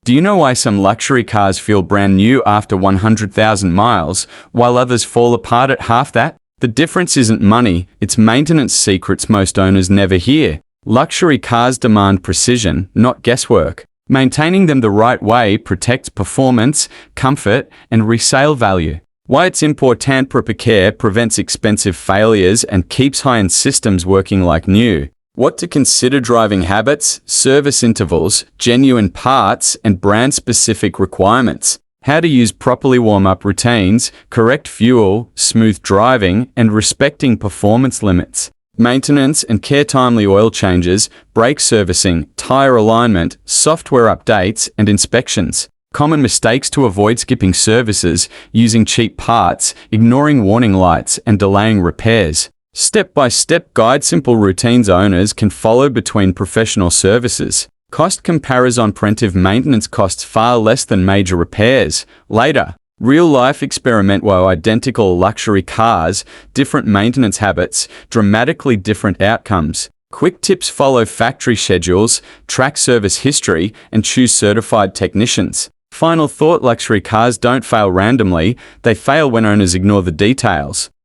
Do you know why some luxury cars feel brand new after 100,000 miles, while others fall apart at half that? The difference isn't money, it's maintenance secrets most owners never hear. Luxury cars demand precision, not guesswork. Maintaining them the right way protects performance, comfort, and resale value. Why it's important: proper care prevents expensive failures and keeps high-end systems working like new. What to consider: driving habits, service intervals, genuine parts, and brand-specific requirements. How to use properly: warm-up routines, correct fuel, smooth driving, and respecting performance limits. Maintenance and care: timely oil changes, brake servicing, tire alignment, software updates, and inspections. Common mistakes to avoid: skipping services, using cheap parts, ignoring warning lights, and delaying repairs. Step-by-step guide, simple routines owners can follow between professional services. Cost comparison: preventive maintenance costs far less than major repairs. Later, real-life experiment: while identical luxury cars, different maintenance habits, dramatically different outcomes. Quick tips: follow factory schedules, track service history, and choose certified technicians. Final thought: luxury cars don't fail randomly, they fail when owners ignore the details.